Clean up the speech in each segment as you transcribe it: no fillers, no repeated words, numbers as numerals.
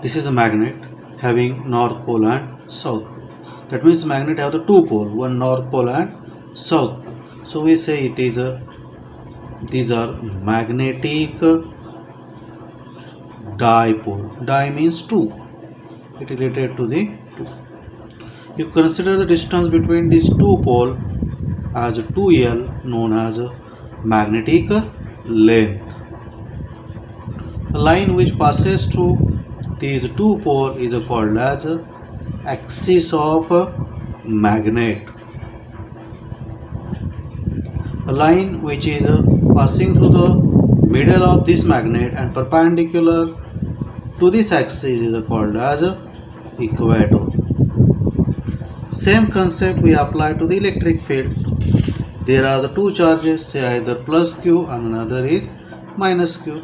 this is a magnet having north pole and south pole. That means magnet have the two pole, one north pole and south pole. So we say it is these are magnetic dipole. Di means two. It related to the two. You consider the distance between these two poles as 2L, known as magnetic length. A line which passes through these two poles is called as axis of magnet. A line which is passing through the middle of this magnet and perpendicular to this axis is called as equator. Same concept we apply to the electric field. There are the two charges, say either plus Q and another is minus Q.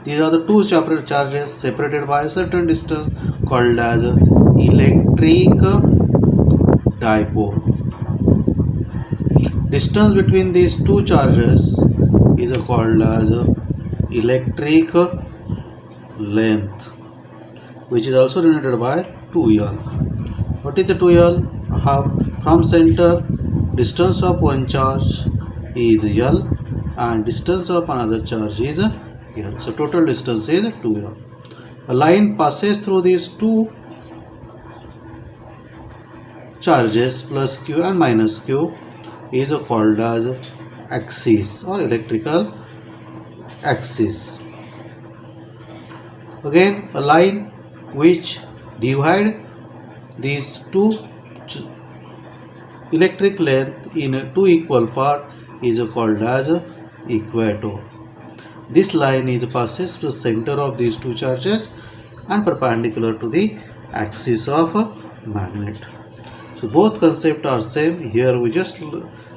These are the two separate charges separated by a certain distance called as electric dipole. Distance between these two charges is called as electric length, which is also denoted by 2L. What is the 2L? From center, distance of one charge is L and distance of another charge is L. So total distance is 2L. A line passes through these two charges plus Q and minus Q is called as axis or electrical axis. Again, a line which divide these two electric length in two equal parts is called as equator. This line is passes to the center of these two charges and perpendicular to the axis of a magnet. So both concepts are same. Here we just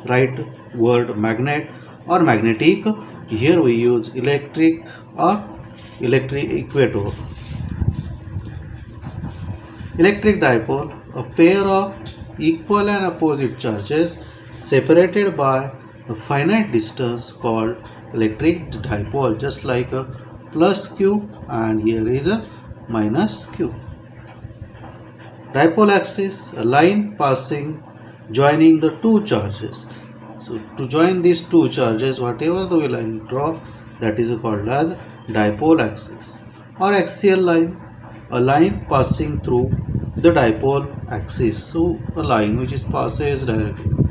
write word magnet or magnetic. Here we use electric or electric equator. Electric dipole, a pair of equal and opposite charges separated by a finite distance called electric dipole, just like a plus Q and here is a minus Q. Dipole axis, a line passing joining the two charges. So to join these two charges, whatever the line draw, that is called as dipole axis. Or axial line, a line passing through the dipole axis. So a line which is passes directly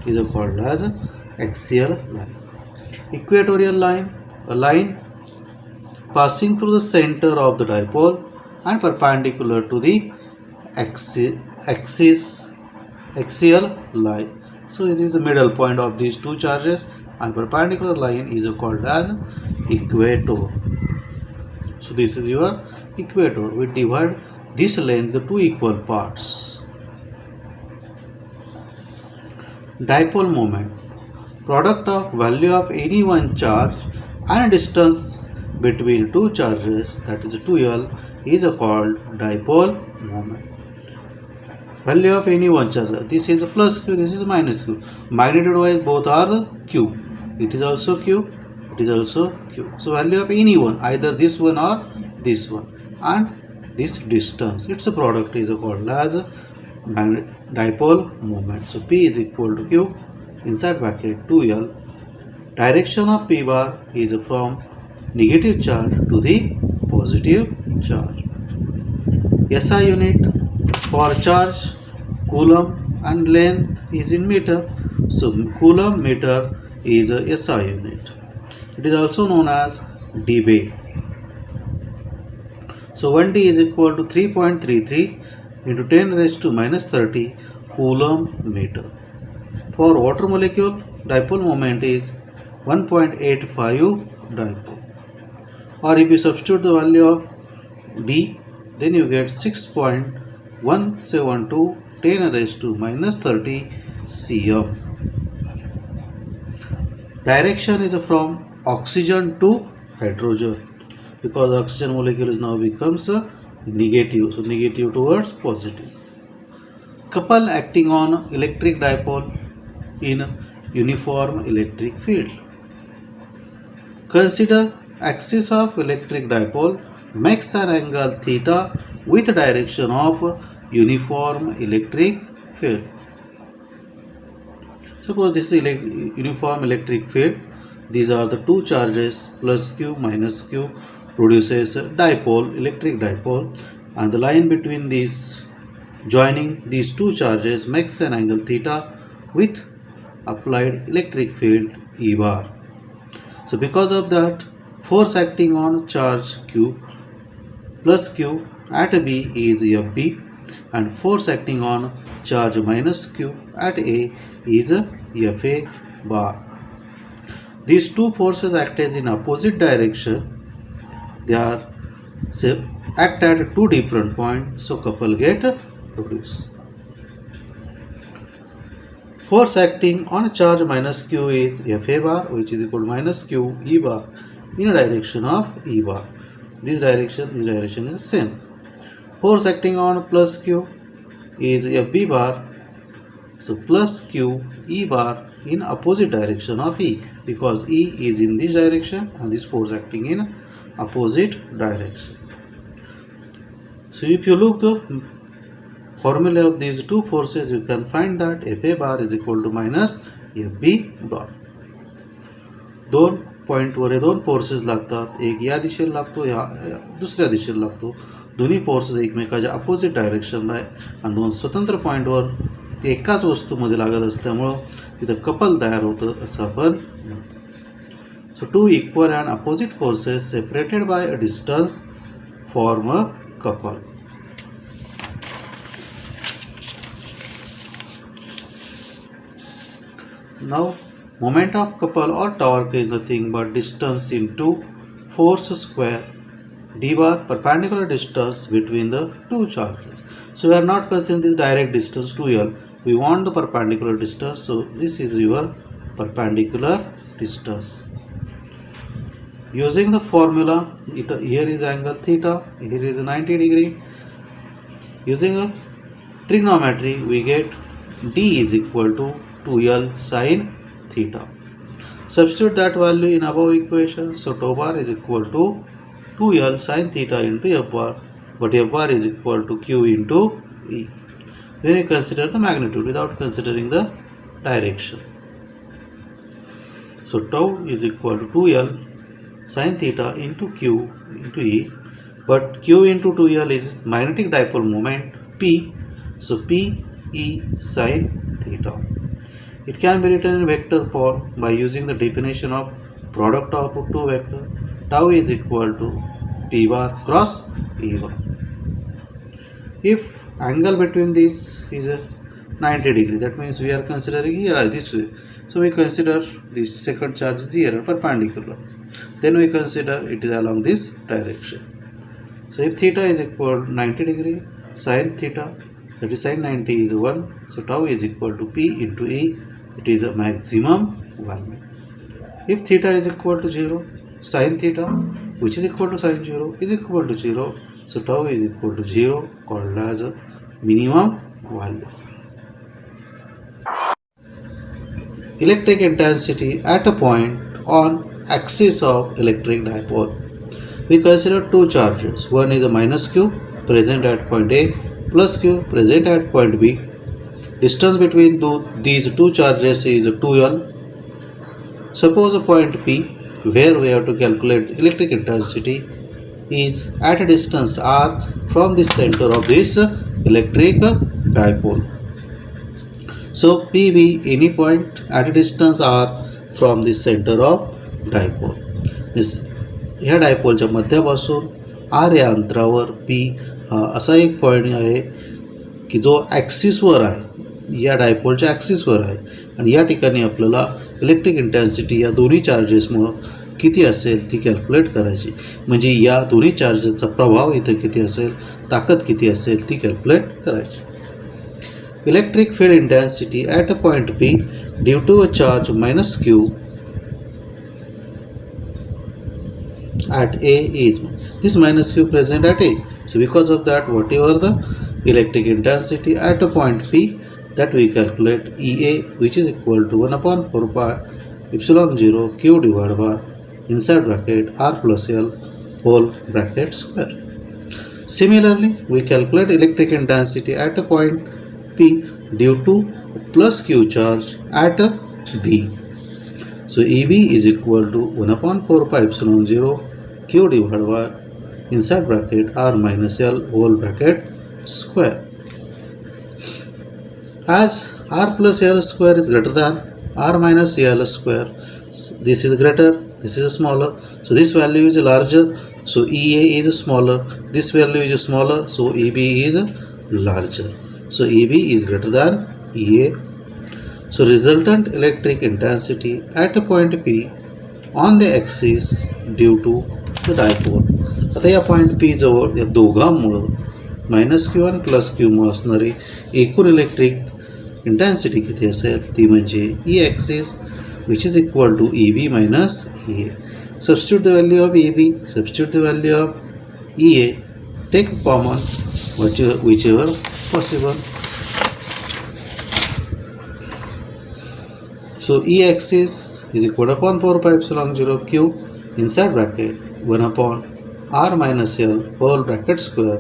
is called as axial line. Equatorial line, a line passing through the center of the dipole and perpendicular to the axial line. So it is the middle point of these two charges and perpendicular line is called as equator. So this is your equator. We divide this length into two equal parts. Dipole moment, product of value of any one charge and distance between two charges, that is 2L, is called dipole moment. Value of any one charge, this is a plus Q, this is a minus Q. Magnitude wise both are Q. It is also Q, it is also Q. So value of any one, either this one or this one, and this distance, its product is called as dipole moment. So P is equal to Q inside bracket 2L. Direction of P bar is from negative charge to the positive charge. SI unit for charge, coulomb, and length is in meter. So coulomb meter is a SI unit. It is also known as dBA. So 1D is equal to 3.33 into 10 raised to minus 30 coulomb meter. For water molecule, dipole moment is 1.85 dipole. Or if you substitute the value of D, then you get 6.172 10 raised to minus 30 cm. Direction is from oxygen to hydrogen, because oxygen molecule is now becomes negative, so negative towards positive. Couple acting on electric dipole in uniform electric field. Consider axis of electric dipole makes an angle theta with direction of uniform electric field. Suppose this is uniform electric field. These are the two charges plus q minus q produces a dipole, electric dipole, and the line between these joining these two charges makes an angle theta with applied electric field E bar. So because of that, force acting on charge q plus q at B is Fb, and force acting on charge minus q at A is Fa bar. These two forces act as in opposite direction. They are act at two different points, so couple get produced. Force acting on charge minus q is Fa bar, which is equal to minus q E bar in a direction of E bar. This direction is the same. Force acting on plus q is Fb bar, so plus q E bar in opposite direction of E, because E is in this direction and this force acting in opposite direction. So if you look the formula of these two forces, you can find that Fa bar is equal to minus Fb bar. दोन पॉइंटवर दोन forces लागतात, एक या दिशेला लागतो, या दुसऱ्या दिशेला लागतो. दोन्ही फोर्सेस एकमेकाच्या अपोजिट डायरेक्शनला आहे आणि दोन स्वतंत्र पॉईंटवर ते एकाच वस्तूमध्ये लागत असल्यामुळं तिथं कपल तयार होतं असं आपण. So two equal and opposite forces separated by a distance form a couple. Now moment of couple or torque is nothing but distance into force square d bar, perpendicular distance between the two charges. So we are not considering this direct distance 2l. We want the perpendicular distance. So this is your perpendicular distance. Using the formula, here is angle theta, here is 90 degree. Using a trigonometry, we get d is equal to 2l sin theta. Substitute that value in above equation. So tau bar is equal to 2l sin theta into f bar, but f bar is equal to q into E. When we consider the magnitude without considering the direction. So tau is equal to 2l sin theta into q into E, but q into 2l is magnetic dipole moment P. So P E sin theta. It can be written in vector form by using the definition of product of two vectors. Tau is equal to P bar cross E bar. If angle between these is a 90 degree, that means we are considering here this way. So we consider this second charge is here perpendicular. Then we consider it is along this direction. So if theta is equal to 90 degree, sin theta, that is sin 90 is 1. So tau is equal to P into E. It is a maximum value. If theta is equal to 0, sin theta, which is equal to sin 0, is equal to 0. So tau is equal to 0, called as a minimum value. Electric intensity at a point on axis of electric dipole. We consider two charges. One is a minus q present at point A, plus q present at point B. Distance between these two charges is 2l. Suppose a point P, where we have to calculate the electric intensity, is at a distance r from the center of this electric dipole. So P be any point at a distance r from the center of dipole. ह्या डायपोलच्या मध्यापासून r या अंतरावर P हा असा एक point आहे की जो ॲक्सिसवर आहे, या डायपोलच्या ॲक्सिसवर आहे, आणि या ठिकाणी आपल्याला इलेक्ट्रिक इंटेन्सिटी या दोन्ही चार्जेसमुळं किती असेल ती कॅल्क्युलेट करायची. म्हणजे या दोन्ही चार्जेसचा प्रभाव इथं किती असेल, ताकद किती असेल ती कॅल्क्युलेट करायची. Electric field intensity at a point P due to a charge minus q at A is this minus q present at A. So because of that, whatever the electric intensity at a point P, that we calculate EA, which is equal to 1 upon 4 pi epsilon 0 q divided by inside bracket r plus l whole bracket square. Similarly, we calculate electric intensity at a point P due to plus Q charge at B. So EB is equal to 1 upon 4 pi epsilon 0 Q divided by inside bracket R minus L whole bracket square. As R plus L square is greater than R minus L square, this is greater, this is smaller, so this value is larger, so EA is smaller, this value is smaller, so EB is larger. So EB is greater than EA. So resultant electric intensity at a point P on the axis due to the dipole. आता या point P जवळ या दोघांमुळे minus Q आणि plus Q मुळे असणारी एकूण electric intensity किती असेल ती म्हणजे ई axis which is equal to EB minus EA. Substitute the value of EB, substitute the value of EA, take common whichever possible. So E axis is equal to upon 4 pi epsilon 0 Q inside bracket 1 upon R minus L whole bracket square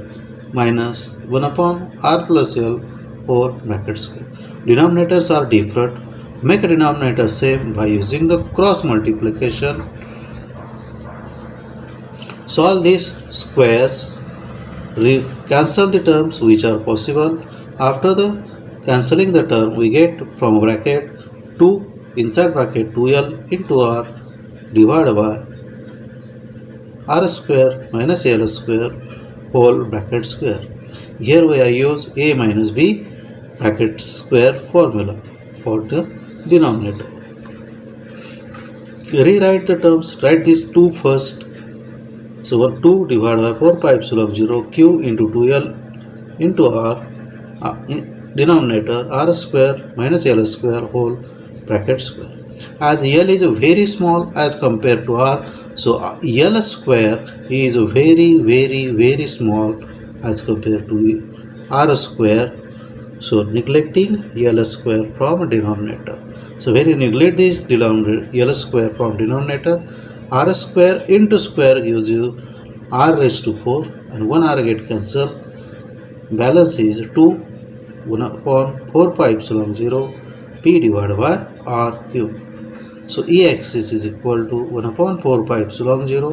minus 1 upon R plus L whole bracket square. Denominators are different. Make a denominator same by using the cross multiplication. Solve these squares. Cancel the terms which are possible. After the cancelling the term, we get from bracket 2 inside bracket 2L into R divided by R square minus L square whole bracket square. Here we use A minus B bracket square formula for the denominator. Rewrite the terms. Write these two first. So 2 divided by 4 pi epsilon 0 Q into 2L into R denominator R square minus L square whole bracket square. As L is very small as compared to R, so L square is very small as compared to R square. So neglecting L square from denominator. So when you neglect this denominator L square from denominator, R square into square gives you R raised to 4 and 1 R get cancelled. Balance is 2 1 upon 4 pi epsilon 0 P divided by R cube. So E axis is equal to 1 upon 4 pi epsilon 0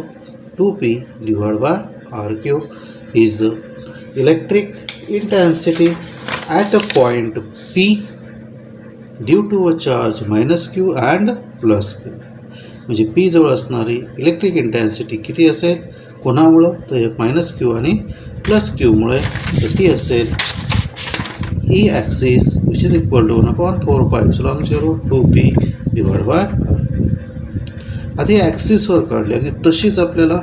2P divided by R cube is the electric intensity at a point P due to a charge minus Q and plus Q. म्हणजे P जवळ असणारी electric intensity किती असेल कोणामुळं तर minus Q आणि plus क्यूमुळे तर ती असेल E axis which is equal to 1 upon 4 pi epsilon 0 2P divided by R. आता या ॲक्सिसवर काढली अगदी तशीच आपल्याला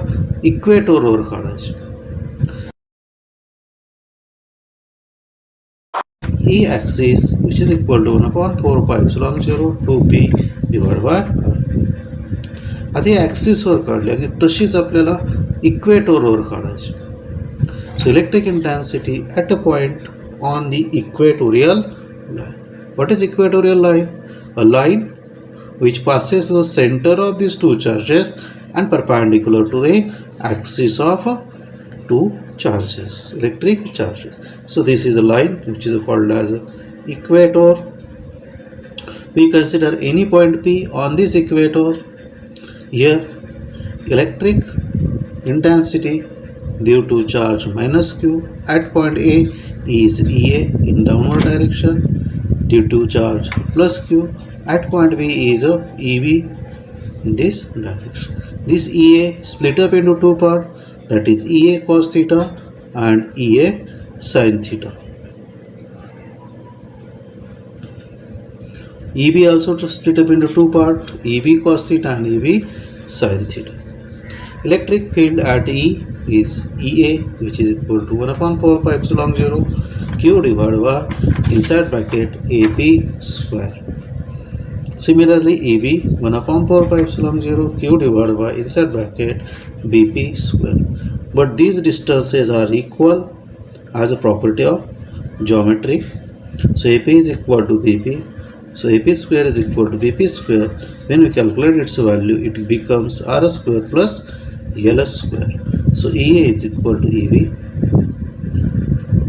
इक्वेटरवर काढायची. E axis which is equal to 1 upon 4 pi epsilon 0 2P divided by R. आता या ॲक्सिसवर काढली अगदी तशीच आपल्याला इक्वेटरवर काढायची. So electric intensity at a point on the equatorial line. What is equatorial line? A line which passes through the center of these two charges and perpendicular to the axis of two charges, electric charges. So this is a line which is called as equator. We consider any point P on this equator. Here electric intensity due to charge minus Q at point A is EA in downward direction, due to charge plus Q at point B is EB in this direction. This EA split up into two parts, that is EA cos theta and EA sin theta. EB also split up into two parts, EB cos theta and EB sin theta. Electric field at E is EA which is equal to 1 upon 4 pi epsilon 0 Q divided by inside bracket AP square. Similarly EB 1 upon 4 pi epsilon 0 Q divided by inside bracket BP square. But these distances are equal as a property of geometry. So AP is equal to BP. So AP square is equal to BP square. When we calculate its value, it becomes R square plus L square. So EA is equal to EV.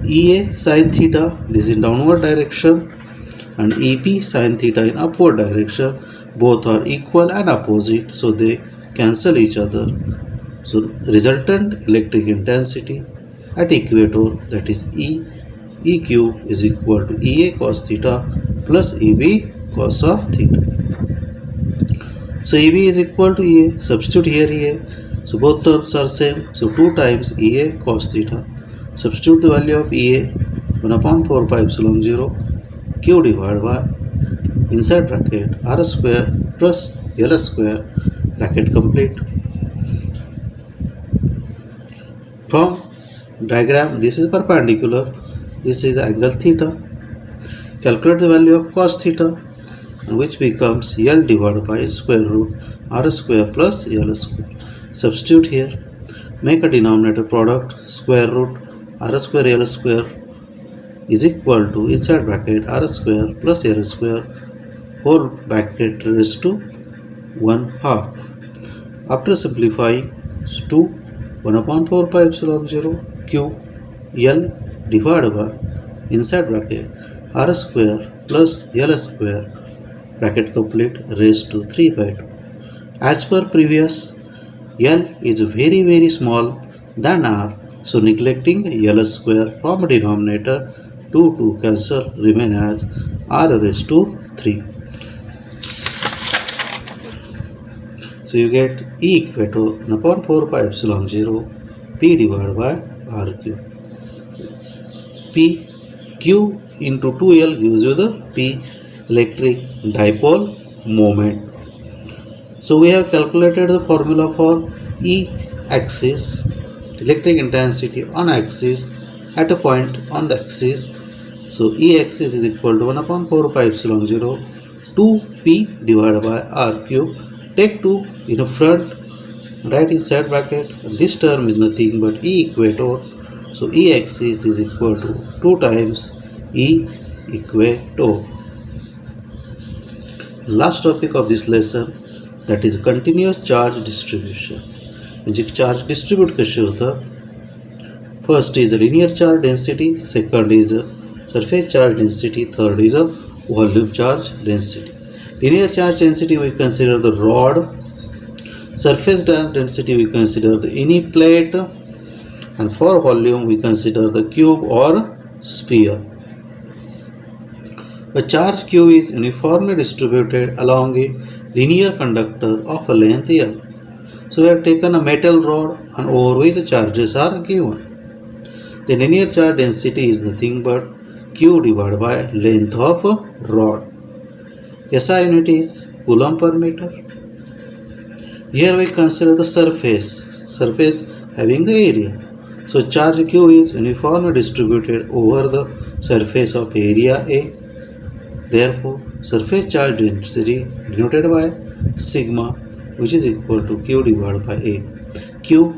EA sin theta, this is in downward direction, and EP sin theta in upward direction. Both are equal and opposite, so they cancel each other. So resultant electric intensity at equator, that is EQ, is equal to EA cos theta plus EB cos of theta. So EB is equal to EA. Substitute here EA. So both terms are same. So 2 times EA cos theta. Substitute the value of EA, 1 upon 4 pi epsilon 0 Q divided by inside bracket R square plus L square, bracket complete. From diagram, this is perpendicular, this is angle theta. Calculate the value of cos theta, which becomes L divided by square root R square plus L square. Substitute here. Make a denominator product, square root R square L square is equal to inside bracket R square plus L square whole bracket raised to 1/2. After simplifying, 2 1 upon 4 pi epsilon 0 Q L divided by inside bracket R square plus L square, bracket complete, raised to 3/2. As per previous, L is very small than R, so neglecting L square from denominator, 2 cancel, remain as R raised to 3. So you get E equator 1 upon 4 pi epsilon 0 P divided by RQ. P Q into 2L gives you the P electric dipole moment. So we have calculated the formula for E axis, electric intensity on axis at a point on the axis. So E axis is equal to 1 upon 4 pi epsilon 0 2P divided by RQ. Take 2 in front, right inside bracket. This term is nothing but E equator. So E axis is equal to 2 times E equator. Last topic of this lesson, that is continuous charge distribution. म्हणजे charge distribute कसे होतं. First is a linear charge density, second is a surface charge density, third is a volume charge density. Linear charge density we consider the rod, surface density we consider the any plate, and for volume we consider the cube or sphere. A charge Q is uniformly distributed along a linear conductor of a length L. So we have taken a metal rod and over which the charges are given. The linear charge density is nothing but Q divided by length of a rod. SI unit is coulomb per meter. Here we consider the surface having the area. So charge Q is uniformly distributed over the surface of area A. Therefore, surface charge density denoted by sigma, which is equal to Q divided by A. Q,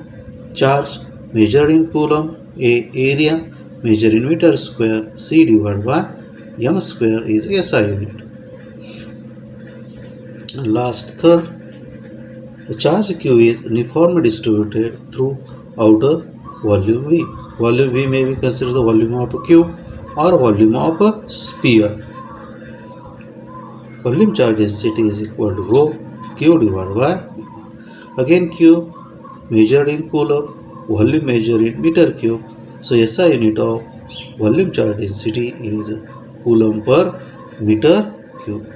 charge measured in coulomb, A, area measured in meter square, C divided by m square is SI unit. And last, third, the charge Q is uniformly distributed throughout a volume V. Volume V may be considered the volume of a cube or volume of a sphere. Volume charge density is equal to rho Q divided by, again Q measured in coulomb, volume measured in meter cube. So SI unit of volume charge density is coulomb per meter cube.